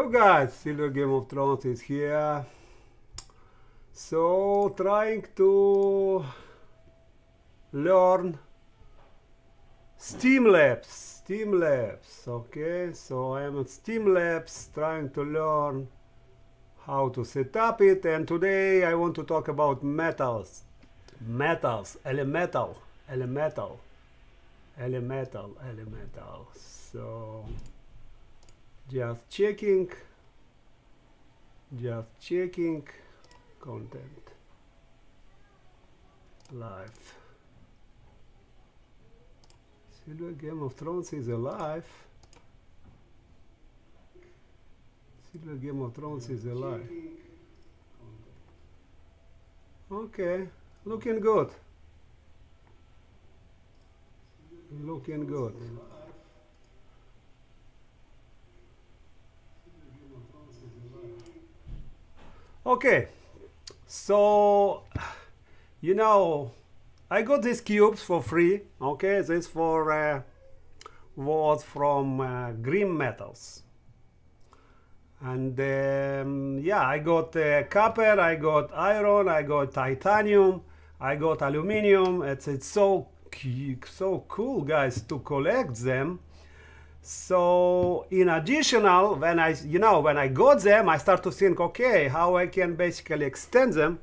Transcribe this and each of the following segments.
Yo guys, silverGameOfThrones is here. So trying to learn Steamlabs. Okay, so I am at Steamlabs trying to learn how to set up it, and today I want to talk about metals, elemental. So just checking content live. silverGameOfThrones is alive. silverGameOfThrones is alive. Okay, looking good. Okay, so you know, I got these cubes for free. Okay, this for was from green metals, and yeah, I got copper, I got iron, I got titanium, I got aluminum. It's so cool, guys, to collect them. So in additional, when I got them, I start to think, okay, how I can basically extend them,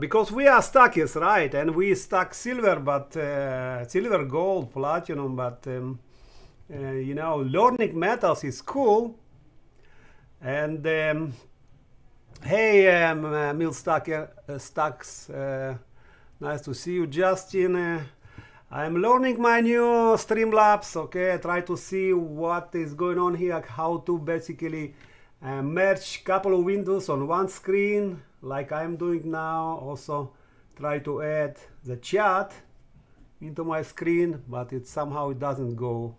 because we are stockists, right? And we stock silver, but silver, gold, platinum, but you know, learning metals is cool. And hey, Mill Stocks, nice to see you, Justin. I'm learning my new Streamlabs. Okay, I try to see what is going on here, how to basically merge couple of windows on one screen like I'm doing now. Also try to add the chat into my screen, but it somehow it doesn't go.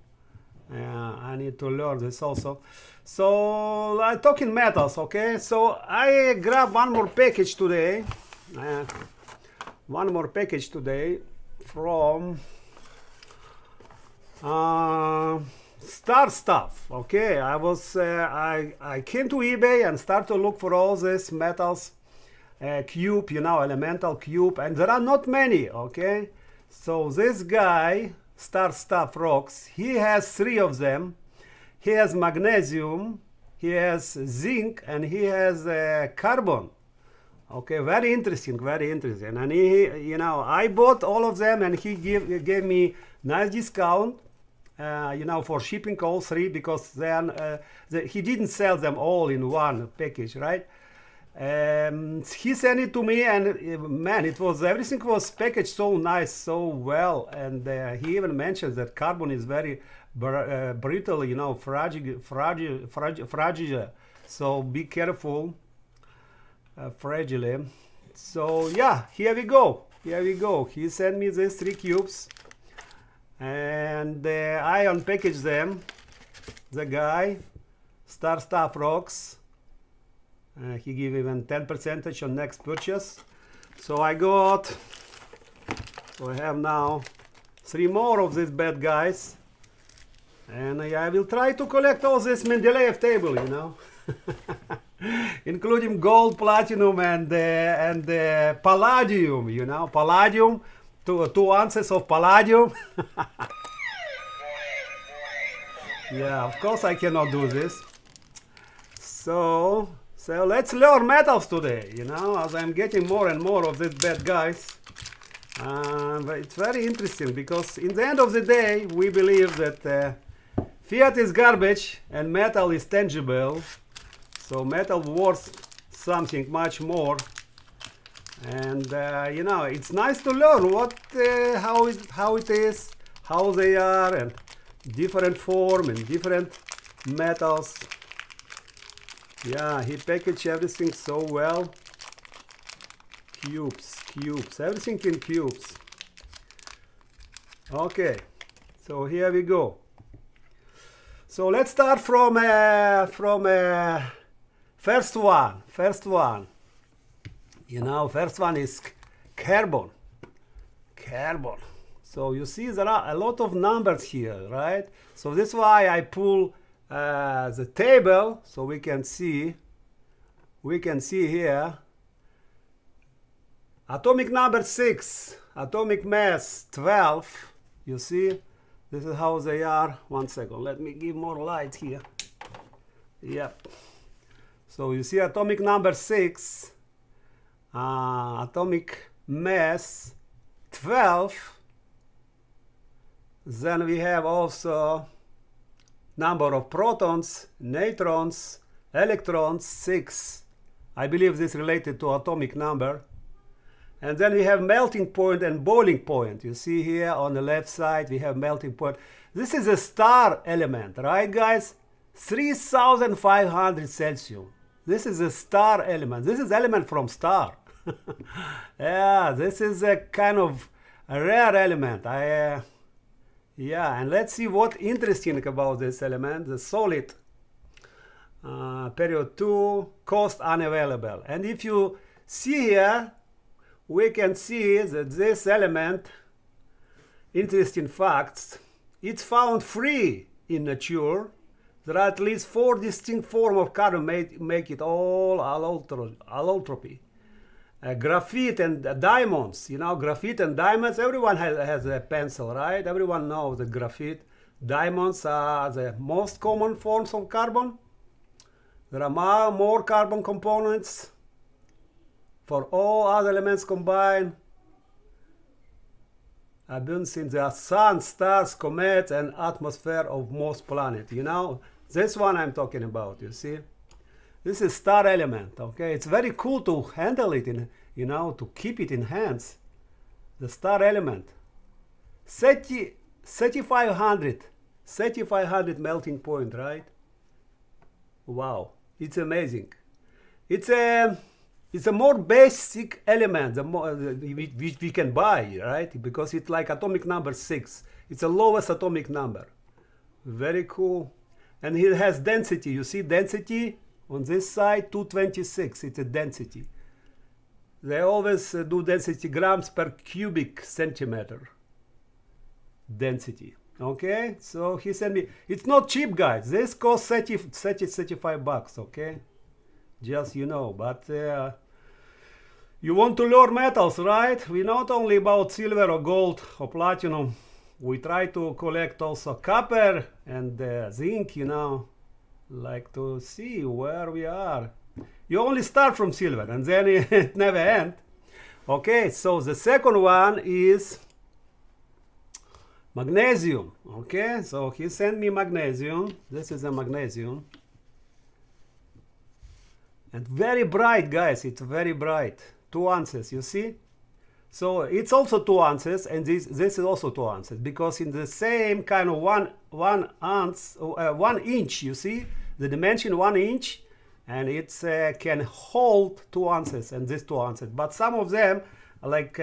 I need to learn this also. So I'm talking metals. Okay, so I grabbed one more package today. From Star Stuff. Okay, I came to eBay and started to look for all these metals, cube, you know, elemental cube, and there are not many. Okay, so this guy, Star Stuff Rocks, he has 3 of them. He has magnesium, he has zinc, and he has carbon. Okay, very interesting. And he, you know, I bought all of them, and he gave me nice discount, you know, for shipping all 3, because then he didn't sell them all in one package, right? He sent it to me, and man, everything was packaged so nice, so well, and he even mentions that carbon is very brittle, you know, fragile. So be careful. Fragile. So yeah, here we go. He sent me these 3 cubes, and I unpackaged them. The guy, Star Stuff Rocks, he gave even 10% on next purchase. So I have now 3 more of these bad guys, and I will try to collect all this Mendeleev table, you know. Including gold, platinum, and palladium, you know, palladium, 2 ounces of palladium. Yeah, of course I cannot do this. So let's learn metals today, you know, as I'm getting more and more of these bad guys. But it's very interesting, because in the end of the day, we believe that fiat is garbage and metal is tangible. So metal worth something much more, and you know, it's nice to learn how it is, how they are, and different form and different metals. Yeah, he packaged everything so well. Cubes, everything in cubes. Okay, so here we go. So let's start from first one, you know, first one is carbon. So you see there are a lot of numbers here, right? So that's why I pull the table, so we can see here atomic number 6, atomic mass 12. You see, this is how they are. One second, let me give more light here. Yep. So you see atomic number 6, atomic mass 12. Then we have also number of protons, neutrons, electrons, 6. I believe this is related to atomic number. And then we have melting point and boiling point. You see here on the left side we have melting point. This is a star element, right guys? 3500 Celsius. This is a star element. This is element from star. Yeah, this is a kind of a rare element. Yeah, and let's see what interesting about this element. The solid period 2, cost unavailable. And if you see here, we can see that this element, interesting facts, it's found free in nature. There are at least 4 distinct forms of carbon make it all allotropy. Graphite and diamonds, you know, graphite and diamonds, everyone has a pencil, right? Everyone knows that graphite. Diamonds are the most common forms of carbon. There are more carbon components for all other elements combined. Abundance in the sun, stars, comets, and atmosphere of most planets. You know, this one I'm talking about, you see. This is star element, okay? It's very cool to handle it, you know, to keep it in hands. The star element. 3,500 melting point, right? Wow, it's amazing. It's a more basic element which we can buy, right? Because it's like atomic number 6. It's the lowest atomic number. Very cool. And it has density. You see density on this side, 226. It's a density. They always do density grams per cubic centimeter. Density. Okay, so he sent me. It's not cheap, guys. This costs 35 bucks. Okay, just you know. But you want to learn metals, right? We not only about silver or gold or platinum. We try to collect also copper and zinc. You know, like to see where we are. You only start from silver and then it never ends. Okay, so the second one is magnesium. Okay, so he sent me magnesium. This is a magnesium. And very bright, guys. It's very bright. 2 ounces, you see? So it's also 2 ounces, and this is also 2 ounces, because in the same kind of 1 inch, you see? The dimension 1 inch, and it can hold 2 ounces, and this 2 ounces. But some of them, like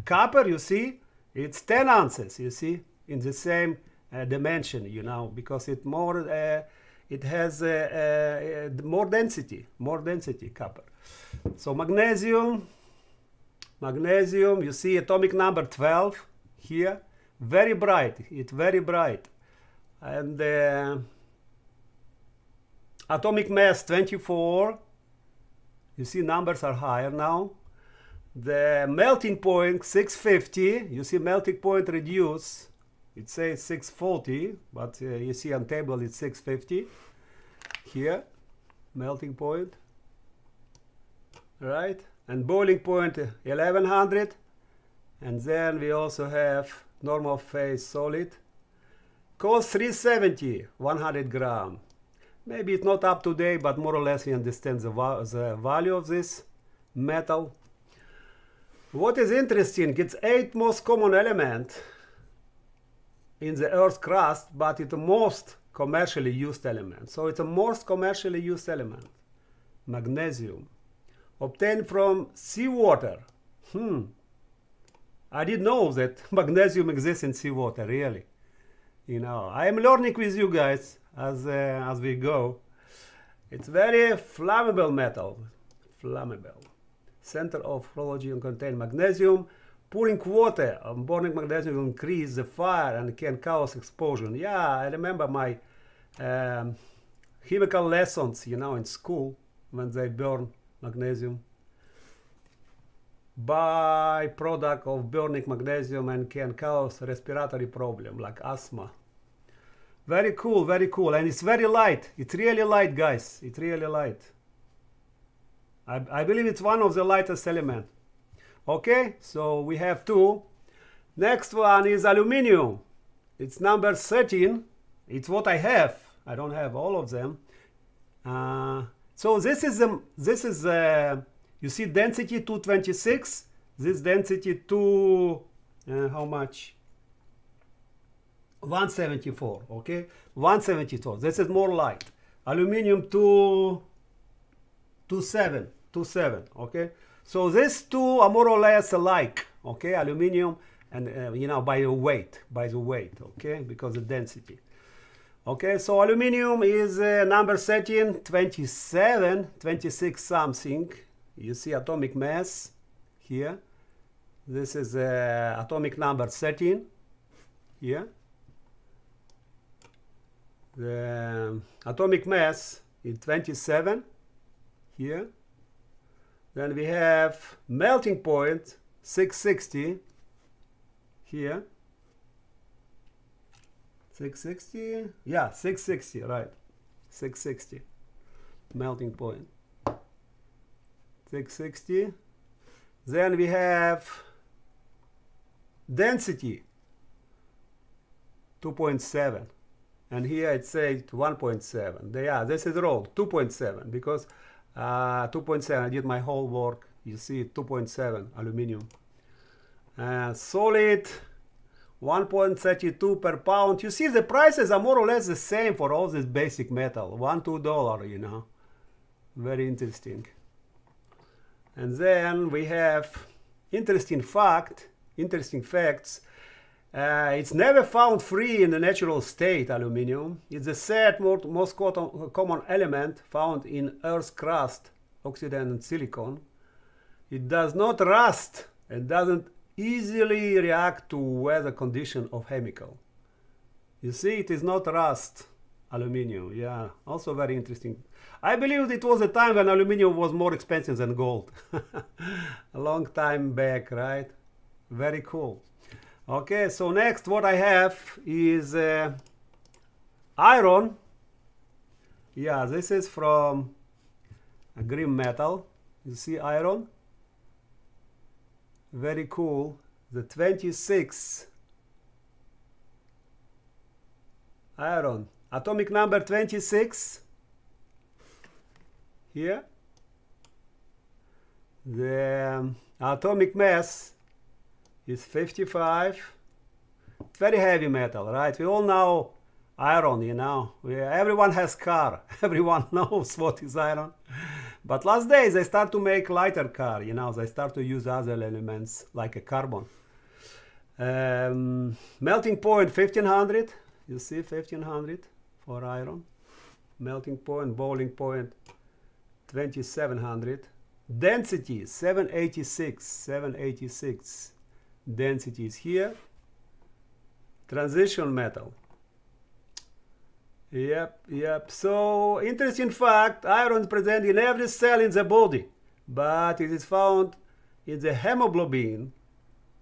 copper, you see? It's 10 ounces, you see, in the same dimension, you know, because it has more density, copper. So magnesium, you see atomic number 12 here, very bright, it's very bright. And atomic mass 24, you see numbers are higher now. The melting point 650, you see melting point reduce, it says 640, but you see on table it's 650 here, melting point, right? And boiling point 1100, and then we also have normal phase solid, cost 370, 100 gram. Maybe it's not up to date, but more or less we understand the value of this metal. What is interesting, it's 8th most common element in the Earth's crust, but it's the most commercially used element. So it's the most commercially used element, magnesium, obtained from seawater. I didn't know that magnesium exists in seawater, really. You know, I am learning with you guys as we go. It's very flammable metal, flammable. Center of rheology and contain magnesium. Pouring water on burning magnesium will increase the fire and can cause explosion. Yeah, I remember my chemical lessons, you know, in school when they burn magnesium. Byproduct of burning magnesium and can cause respiratory problem like asthma. Very cool, and it's very light. It's really light, guys. It's really light. I believe it's one of the lightest elements. Okay, so we have two. Next one is aluminum. It's number 13. It's what I have. I don't have all of them. So this is you see density 226. This density how much? 174. Okay, 174. This is more light. Aluminum 27. Okay, so these two are more or less alike. Okay, aluminum and you know, by the weight. Okay, because the density. Okay, so aluminum is number 13, 27, 26 something. You see atomic mass here. This is atomic number 13 here. The atomic mass is 27 here. Then we have melting point 660 here. 660, yeah, 660, right, 660 melting point, 660. Then we have density 2.7, and here it says 1.7. Yeah, this is wrong, 2.7, because 2.7, I did my whole work. You see 2.7 aluminum. Solid 1.32 per pound. You see the prices are more or less the same for all this basic metal, $1-2, you know. Very interesting. And then we have interesting facts. It's never found free in the natural state, aluminum. It's the third most common element found in Earth's crust, oxide and silicon. It does not rust and doesn't easily react to weather condition of chemical. You see, it is not rust, aluminum. Yeah, also very interesting. I believe it was a time when aluminum was more expensive than gold. A long time back, right? Very cool. Okay, so next what I have is iron. Yeah, this is from a green metal. You see iron? Very cool. The 26 iron, atomic number 26 here. The atomic mass is 55. Very heavy metal, right? We all know iron, you know. Everyone has car. Everyone knows what is iron. But last days they start to make lighter car, you know. They start to use other elements like a carbon. Melting point 1500. You see 1500 for iron. Melting point, boiling point 2700. Density 786. Density is here. Transition metal. Yep. So, interesting fact, iron is present in every cell in the body, but it is found in the hemoglobin,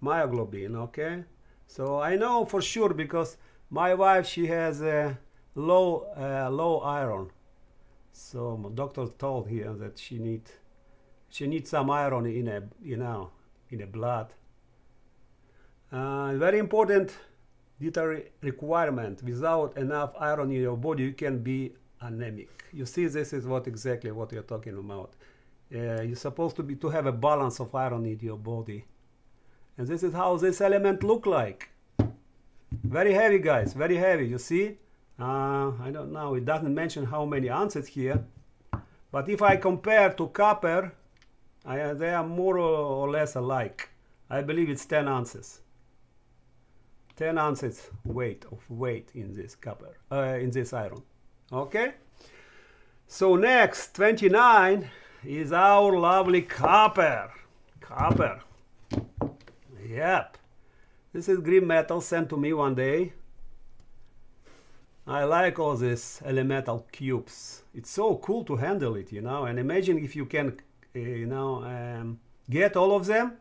myoglobin, okay? So, I know for sure because my wife, she has a low iron. So, my doctor told her that she needs some iron in a, you know, in the blood. Very important dietary requirement. Without enough iron in your body, you can be anemic. You see, this is exactly what you're talking about. You're supposed to have a balance of iron in your body, and this is how this element look like. Very heavy, guys. Very heavy. You see? I don't know. It doesn't mention how many ounces here, but if I compare to copper, they are more or less alike. I believe it's 10 ounces. 10 ounces weight in this copper, in this iron. Okay? So next, 29 is our lovely copper. Yep. This is green metal sent to me one day. I like all these elemental cubes. It's so cool to handle it, you know. And imagine if you can, get all of them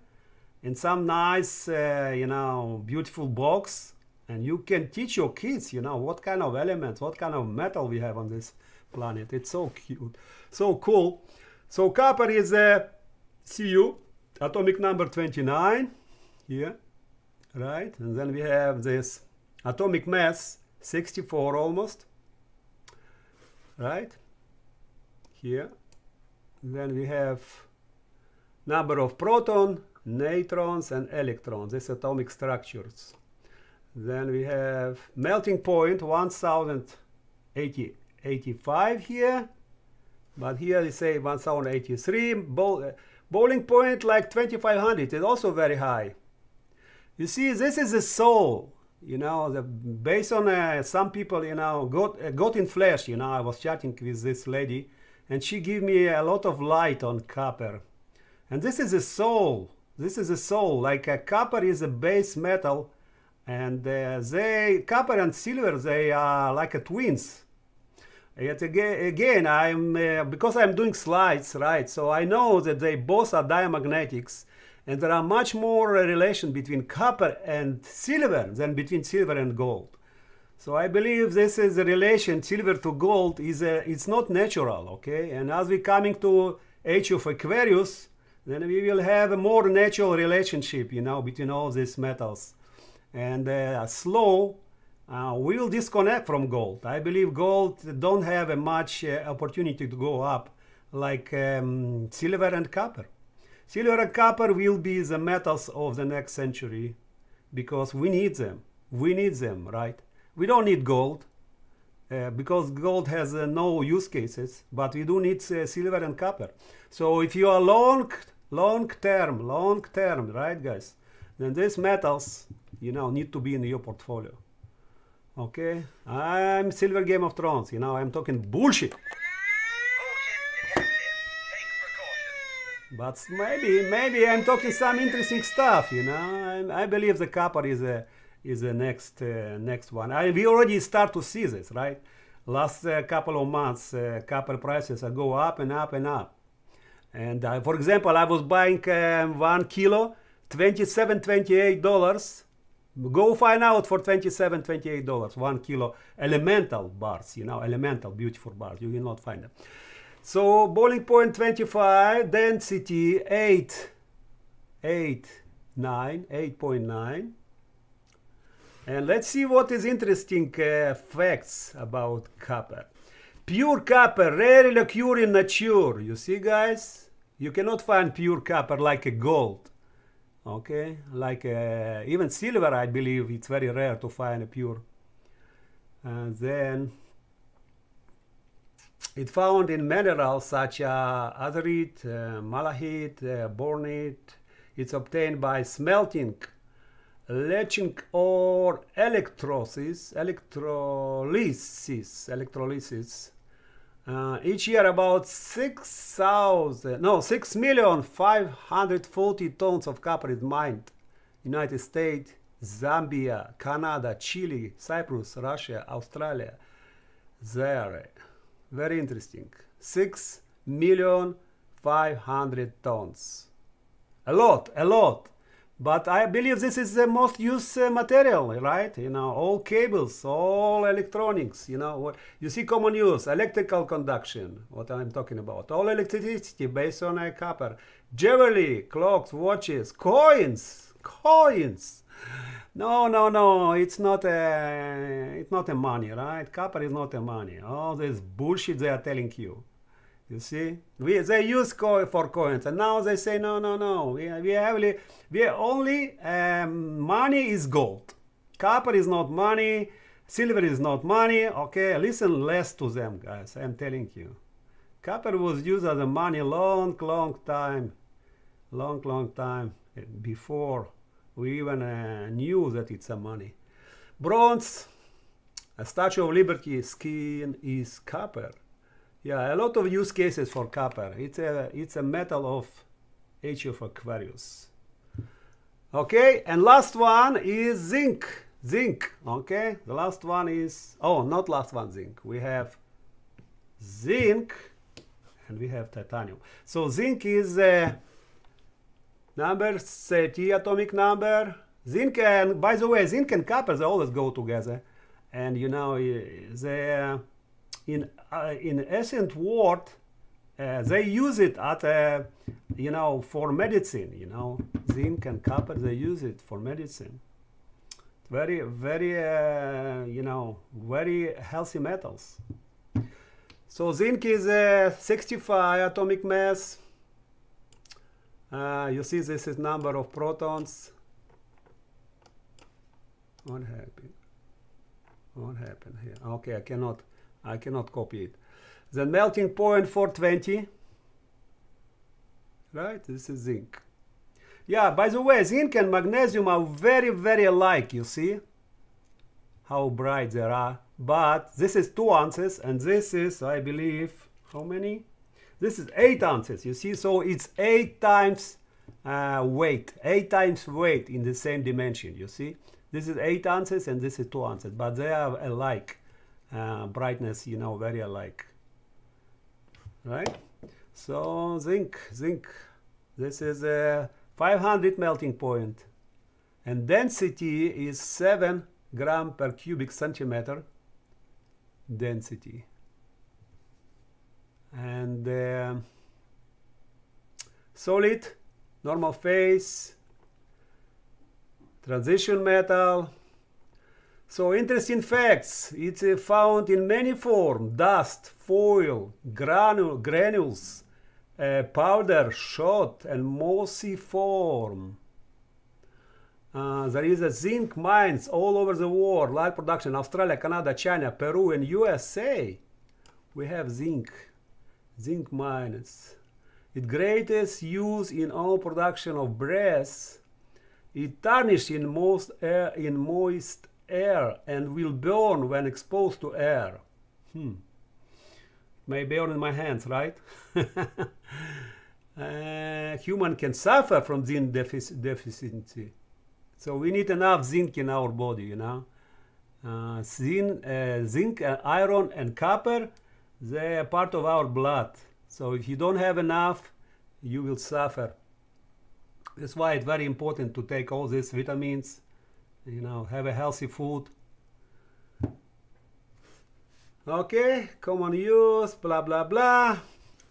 in some nice, beautiful box, and you can teach your kids, what kind of elements, what kind of metal we have on this planet. It's so cute, so cool. So copper is a Cu, atomic number 29 here, right? And then we have this atomic mass 64 almost, right? Here. Then we have number of proton, neutrons, and electrons, these atomic structures. Then we have melting point 1085 here, but here they say 1083. Boiling point like 2500 is also very high. You see, this is the soul, based on some people, got in flesh. I was chatting with this lady, and she gave me a lot of light on copper. And this is a soul. This is a soul. Like copper is a base metal, and copper and silver, they are like twins. Yet again, because I'm doing slides, right? So I know that they both are diamagnetics, and there are much more relation between copper and silver than between silver and gold. So I believe this is a relation, silver to gold, it's not natural, okay? And as we're coming to Age of Aquarius, then we will have a more natural relationship, between all these metals. And slow, we will disconnect from gold. I believe gold don't have a much opportunity to go up like silver and copper. Silver and copper will be the metals of the next century because we need them. We need them, right? We don't need gold because gold has no use cases, but we do need silver and copper. So if you are long term, right, guys? Then these metals, need to be in your portfolio. Okay, I'm Silver Game of Thrones. I'm talking bullshit. But maybe I'm talking some interesting stuff. I believe the copper is the next one. We already start to see this, right? Last couple of months, copper prices go up and up and up. And for example, I was buying 1 kilo, $27-28. Go find out for $27-28 1 kilo elemental bars, elemental beautiful bars. You will not find them. So boiling point 25, density 8.9. And let's see what is interesting facts about copper. Pure copper rarely occur in nature. You see, guys, you cannot find pure copper like a gold. Okay, like even silver, I believe it's very rare to find a pure. And then it found in minerals such as azurite, malachite, bornite. It's obtained by smelting, leaching, or electrolysis. Each year about 6,540,000 tons of copper is mined. United States, Zambia, Canada, Chile, Cyprus, Russia, Australia. There. Very interesting. 6,500,000 tons. A lot. But I believe this is the most used material, right? All cables, all electronics, what you see common use, electrical conduction, what I'm talking about. All electricity based on copper. Jewelry, clocks, watches, coins. No, it's not a money, right? Copper is not a money. All this bullshit they are telling you. You see, they use for coins, and now they say no. We only money is gold. Copper is not money. Silver is not money. Okay, listen less to them, guys. I'm telling you, copper was used as a money long time before we even knew that it's a money. Bronze, a Statue of Liberty skin is copper. Yeah, a lot of use cases for copper. It's a metal of Age of Aquarius. Okay, and last one is zinc. zinc. Okay, the last one is, oh, not last one, zinc. We have zinc and we have titanium. So zinc is number 30 atomic number. Zinc and, by the way, zinc and copper, they always go together. And you know, they in ancient world, they use it at you know, for medicine. You know, zinc and copper, they use it for medicine. Very, very you know, very healthy metals. So zinc is 65 atomic mass. You see, this is number of protons. What happened? What happened here? Okay, I cannot copy it. The melting point 420. Right, this is zinc. Yeah, by the way, zinc and magnesium are very, very alike. You see how bright they are. But this is 2 ounces, and this is, I believe, how many? This is 8 ounces. You see, so it's 8 times weight, 8 times weight in the same dimension. You see, this is 8 ounces, and this is 2 ounces, but they are alike. Brightness, you know, very alike. Right? So zinc. This is a 500 melting point, and density is 7 gram per cubic centimeter. Density. And solid, normal phase, transition metal. So interesting facts. It's found in many forms: dust, foil, granules, powder, shot, and mossy form. There is a zinc mines all over the world, light production, Australia, Canada, China, Peru, and USA. We have zinc mines. Its greatest use in all production of brass. It tarnishes in moist air and will burn when exposed to air. May burn in my hands, right? Human can suffer from zinc deficiency. So we need enough zinc in our body, you know. Zinc, iron, and copper, they are part of our blood. So if you don't have enough, you will suffer. That's why it's very important to take all these vitamins, you know, have a healthy food. Okay, common use, blah, blah, blah.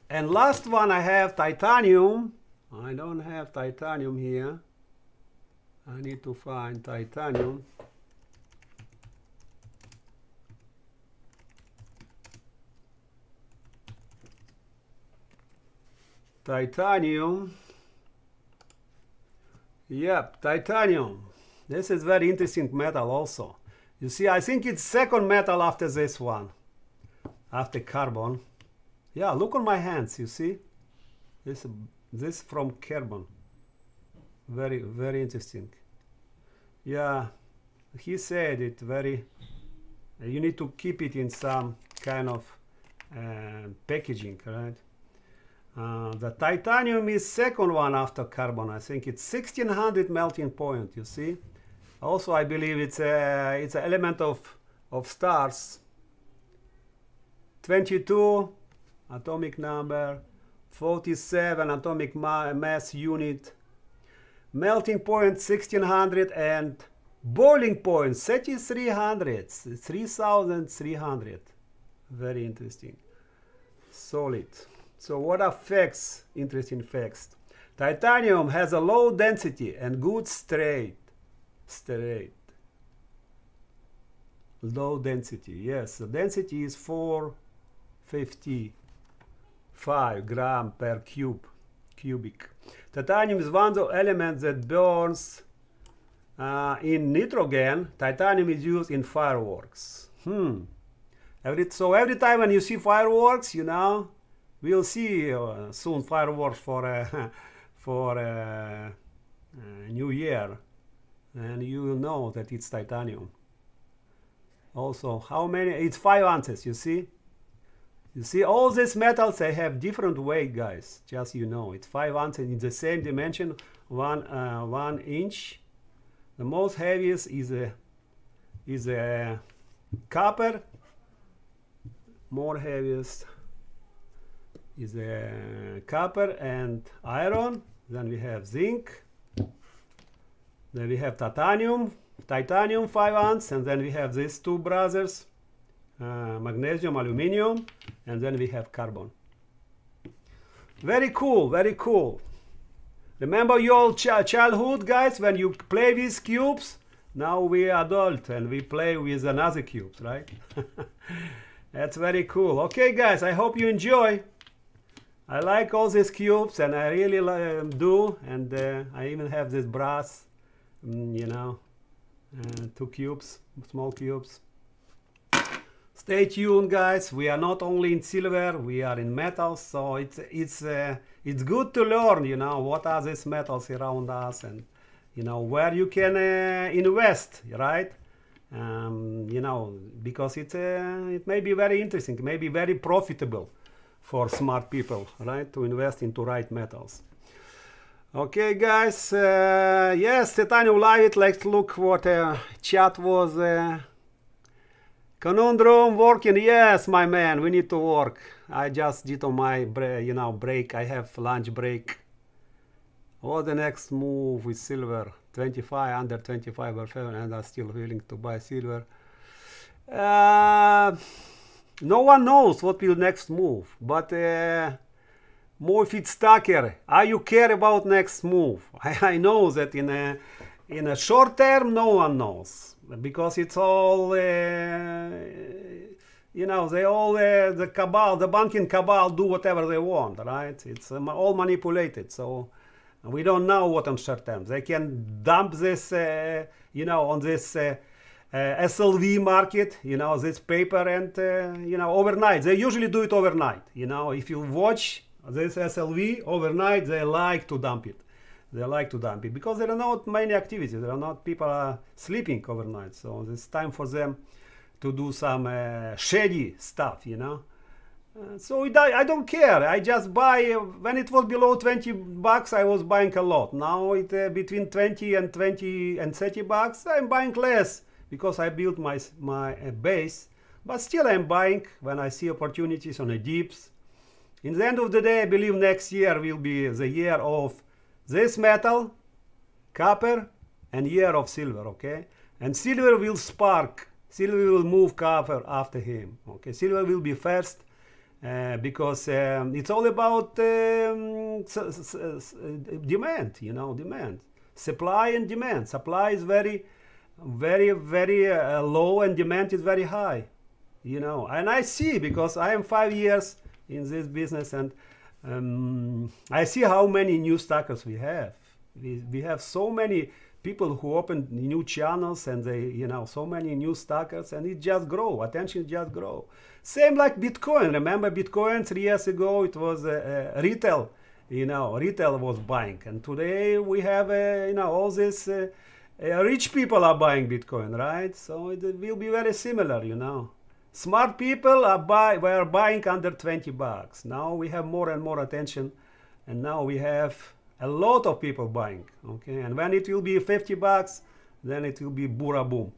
And last one, I have titanium. I don't have titanium here. I need to find titanium. Titanium. Yep, titanium. This is very interesting metal also. You see, I think it's second metal after this one. After carbon. Yeah, look on my hands, you see? This from carbon. Very, very interesting. Yeah, he said it very, you need to keep it in some kind of packaging, right? The titanium is second one after carbon. I think it's 1600 melting point, you see? Also, I believe it's an element of stars. 22 atomic number, 47 atomic mass unit, melting point 1600, and boiling point 3300, 3300. Very interesting. Solid. So what are facts? Interesting facts. Titanium has a low density and good straight. Low density. Yes, the density is 455 gram per cubic. Titanium is one of the elements that burns in nitrogen. Titanium is used in fireworks. So every time when you see fireworks, you know, we'll see soon fireworks for New Year, and you will know that it's titanium. Also, how many? It's 5 ounces. You see. You see, all these metals, they have different weight, guys. Just you know, it's 5 ounces in the same dimension, 1 inch. The most heaviest is is a copper. More heaviest is a copper and iron. Then we have zinc. Then we have titanium 5 ounce, and then we have these two brothers, magnesium, aluminum, and then we have carbon. Very cool, very cool. Remember your childhood, guys, when you play with cubes? Now we are adult and we play with another cubes, right? That's very cool. Okay, guys, I hope you enjoy. I like all these cubes, and I really do. And I even have this brass, you know, 2 cubes, small cubes. Stay tuned, guys. We are not only in silver, we are in metals. So it's good to learn, you know, what are these metals around us, and you know where you can invest, right? You know, because it may be very interesting, it may be very profitable for smart people, right, to invest into right metals. Okay, guys, yes, titanium light. Let's look what chat was. Conundrum working. Yes, my man, we need to work. I just did on my break. I have lunch break. What's the next move with silver? 25, under 25 or 7, and I'm still willing to buy silver. No one knows what will next move, but more if it's stacker. Are you care about next move? I know that in a short term, no one knows, because it's all you know, they all the cabal, the banking cabal, do whatever they want, right? It's all manipulated, so we don't know what on short term. They can dump this, you know, on this SLV market, you know, this paper, and you know, overnight. They usually do it overnight. You know, if you watch this SLV overnight, they like to dump it. They like to dump it because there are not many activities. There are not people are sleeping overnight, so it's time for them to do some shady stuff, you know. So I don't care. I just buy when it was below 20 bucks. I was buying a lot. Now it between 20 and 30 bucks. I'm buying less because I built my base. But still, I'm buying when I see opportunities on the dips. In the end of the day, I believe next year will be the year of this metal, copper, and year of silver. Okay, and silver will spark. Silver will move copper after him. Okay, silver will be first. Because it's all about demand, you know, demand, supply and demand. Supply is very low, and demand is very high, you know. And I see, because I am 5 years in this business, and I see how many new stackers we have. We have so many people who open new channels, and they, you know, so many new stackers, and it just grow. Attention just grow. Same like Bitcoin. Remember Bitcoin 3 years ago? It was retail. You know, retail was buying, and today we have you know, all this rich people are buying Bitcoin, right? So it will be very similar. You know, smart people were buying under 20 bucks. Now we have more and more attention, and now we have a lot of people buying. Okay, and when it will be 50 bucks, then it will be boom boom.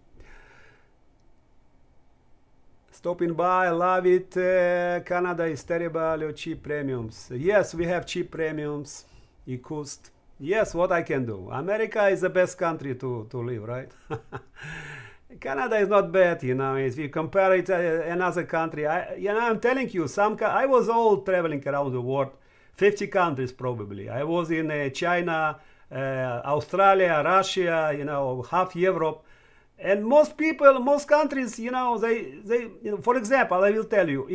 Stopping by, love it. Canada is terrible, cheap premiums. Yes, we have cheap premiums. Cost. Yes, what I can do. America is the best country to live, right? Canada is not bad, you know. If you compare it to another country, you know, I'm telling you, I was all traveling around the world, 50 countries probably. I was in China, Australia, Russia, you know, half Europe. And most people, most countries, you know, they you know, for example, I will tell you,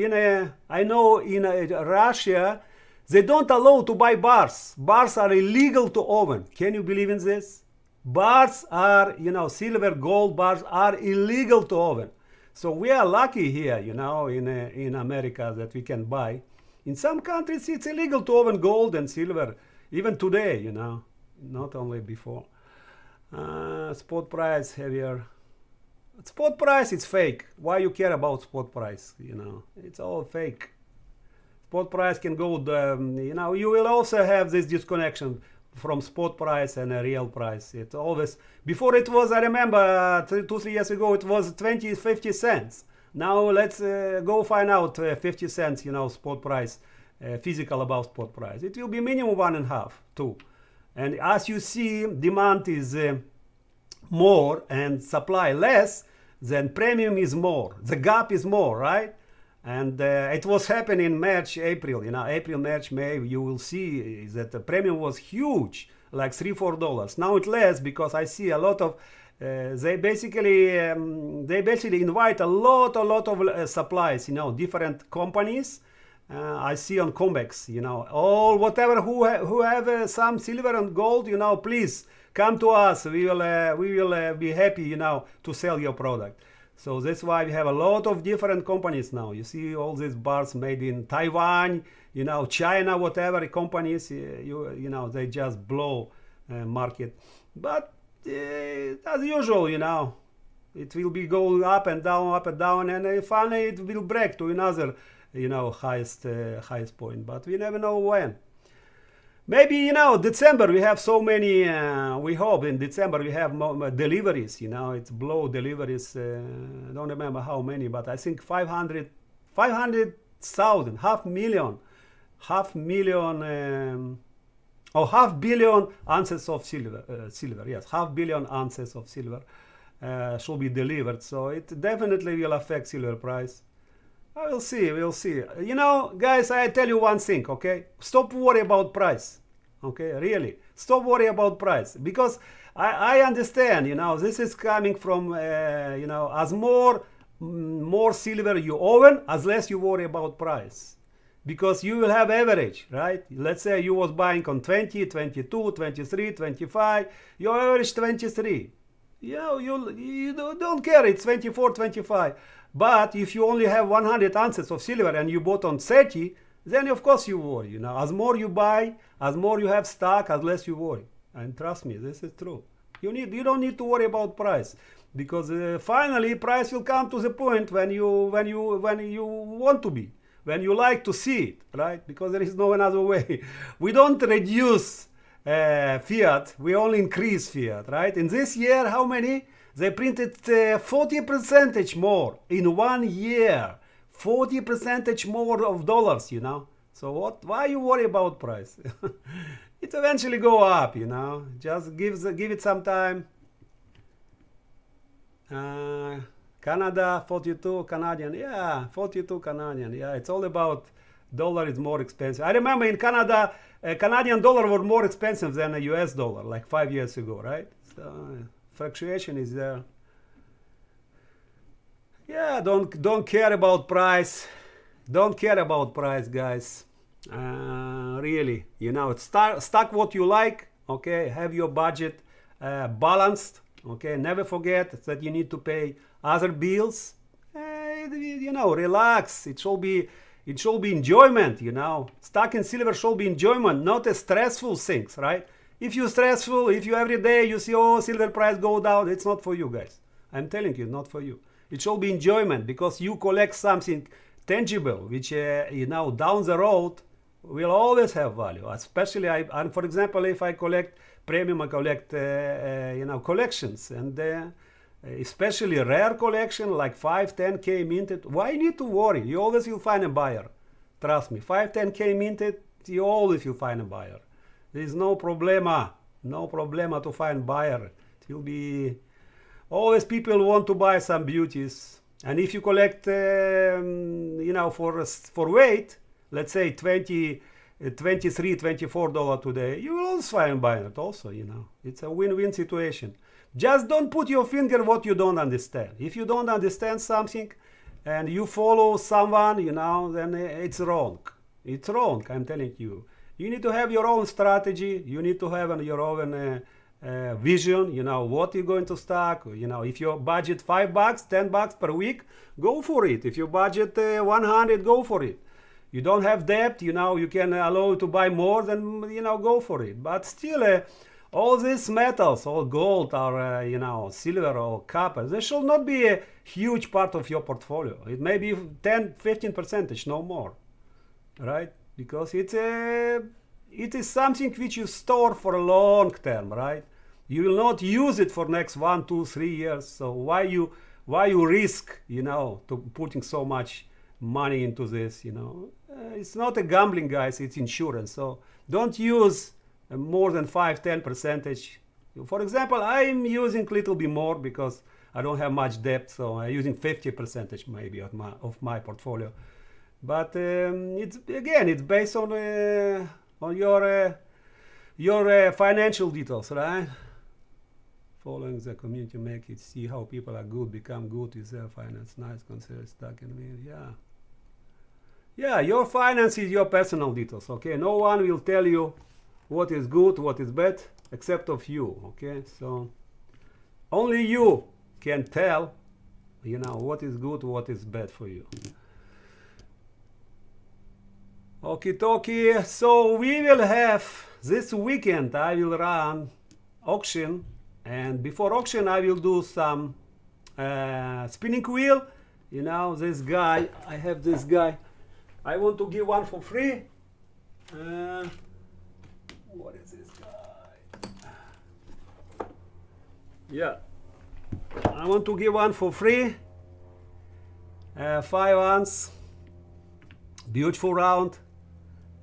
I know in Russia, they don't allow to buy bars. Bars are illegal to own. Can you believe in this? Bars are, you know, silver, gold bars are illegal to own. So we are lucky here, you know, in America, that we can buy. In some countries, it's illegal to own gold and silver, even today, you know, not only before. Spot price heavier. Spot price is fake. Why you care about spot price? You know, it's all fake. Spot price can go, you know, you will also have this disconnection from spot price and a real price. It always, before it was, I remember 2-3 years ago, it was 50 cents. Now let's go find out 50 cents, spot price, physical about spot price. It will be minimum 1.5, 2. And as you see, demand is more and supply less, then premium is more. The gap is more, right? And it was happening in March, April. April, March, May, you will see that the premium was huge, like $3-4. Now it's less because I see a lot of, they basically invite a lot of supplies, different companies. I see on Combex, all whatever who have some silver and gold, please come to us. We will be happy, to sell your product. So that's why we have a lot of different companies now. You see all these bars made in Taiwan, China, whatever companies, they just blow market. But as usual, it will be going up and down, and finally it will break to another, highest point. But we never know when. Maybe, December we have so many, we hope in December we have more deliveries, it's blow deliveries, I don't remember how many, but I think 500,000, 500,000 500 million ounces of silver, yes, 500 million ounces of silver should be delivered. So it definitely will affect silver price. We'll see. Guys, I tell you one thing, okay? Stop worry about price, okay? Really, stop worry about price, because I understand, this is coming from, as more silver you own, as less you worry about price, because you will have average, right? Let's say you was buying on 20, 22, 23, 25, your average 23. You don't care, it's 24, 25. But if you only have 100 ounces of silver and you bought on 30, then of course you worry. As more you buy, as more you have stock, as less you worry. And trust me, this is true. You don't need to worry about price, because finally price will come to the point when you want to be, when you like to see it, right? Because there is no another way. We don't reduce fiat, we only increase fiat, right? In this year, how many? They printed 40% more in 1 year. 40% more of dollars, So why you worry about price? It eventually go up, Just give it some time. Canada, 42 Canadian. Yeah, 42 Canadian. Yeah, it's all about dollar is more expensive. I remember in Canada, a Canadian dollar was more expensive than a US dollar like 5 years ago, right? So fluctuation is there. Yeah, don't care about price. Don't care about price, guys. Really, stock what you like. Okay, have your budget balanced. Okay, never forget that you need to pay other bills. Relax. It should be enjoyment. Stock in silver should be enjoyment, not a stressful things, right? If you're stressful, if you every day you see, silver price go down, it's not for you, guys. I'm telling you, not for you. It should be enjoyment, because you collect something tangible, which, down the road will always have value. Especially, for example, if I collect premium, I collect, collections, and especially rare collection, like 5, 10K minted. Why you need to worry? You always will find a buyer. Trust me, 5, 10K minted, you always will find a buyer. There is no problema to find buyer. It will be always people want to buy some beauties. And if you collect, for weight, let's say $23, $24 today, you will also find buyer also, It's a win-win situation. Just don't put your finger what you don't understand. If you don't understand something and you follow someone, then it's wrong. It's wrong, I'm telling you. You need to have your own strategy. You need to have your own vision, what you're going to stock. If your budget $5, $10 per week, go for it. If your budget 100, go for it. You don't have debt, you can allow to buy more, then, go for it. But still, all these metals, all gold or, silver or copper, they should not be a huge part of your portfolio. It may be 10, 15%, no more, right? Because it's it is something which you store for a long term, right? You will not use it for next 1, 2, 3 years. So why you risk, you know, to putting so much money into this, you know? It's not a gambling, guys, it's insurance. So don't use more than 5-10%. For example, I'm using a little bit more because I don't have much debt, so I'm using 50% maybe of my portfolio. But it's based on your financial details, right? Following the community make it see how people are good, become good with their finance. Nice, consider stuck in me. Yeah, your finance is your personal details, okay? No one will tell you what is good, what is bad, except of you, okay? So only you can tell, you know, what is good, what is bad for you. Okie dokie, so we will have this weekend, I will run auction, and before auction I will do some spinning wheel. You know, this guy, I have this guy, I want to give one for free. What is this guy? Yeah, I want to give one for free. 5 ounce, beautiful round.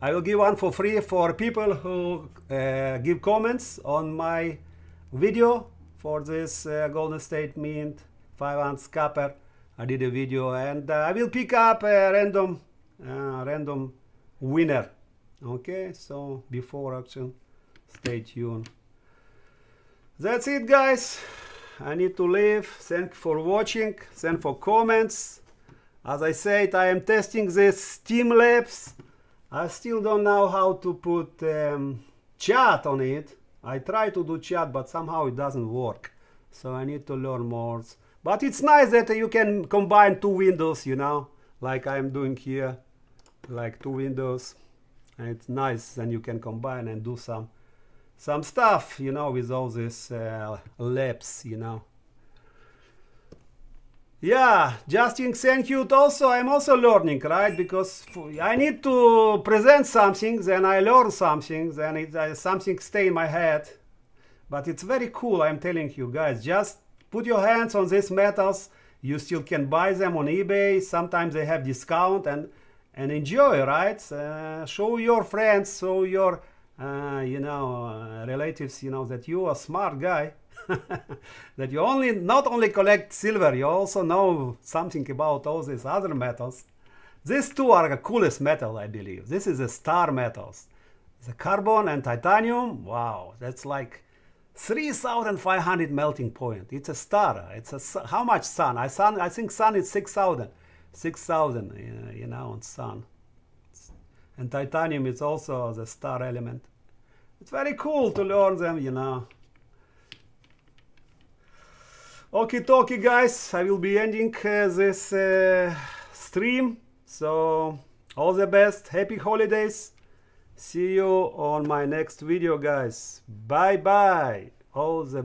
I will give one for free for people who give comments on my video for this Golden State Mint 5 ounce copper. I did a video, and I will pick up a random winner. Okay, so before auction, stay tuned. That's it, guys. I need to leave. Thanks for watching. Thanks for comments. As I said, I am testing this Steam Labs. I still don't know how to put chat on it. I try to do chat, but somehow it doesn't work. So I need to learn more. But it's nice that you can combine 2 windows, you know, like I'm doing here, like 2 windows. And it's nice, and you can combine and do some stuff, you know, with all these labs, you know. Yeah, Justin, thank you. Also, I'm also learning, right? Because I need to present something, then I learn something, then something stay in my head. But it's very cool, I'm telling you guys. Just put your hands on these metals. You still can buy them on eBay. Sometimes they have discount, and enjoy, right? Show your friends, show your you know, relatives, you know, that you are a smart guy. That you not only collect silver, you also know something about all these other metals. These two are the coolest metal, I believe. This is the star metals. The carbon and titanium, wow, that's like 3,500 melting point. It's a star. It's a, how much sun? I think sun is 6,000. 6,000, you know, on sun. And titanium is also the star element. It's very cool to learn them, you know. Okie dokie, guys, I will be ending this stream. So all the best, happy holidays. See you on my next video, guys. Bye bye. All the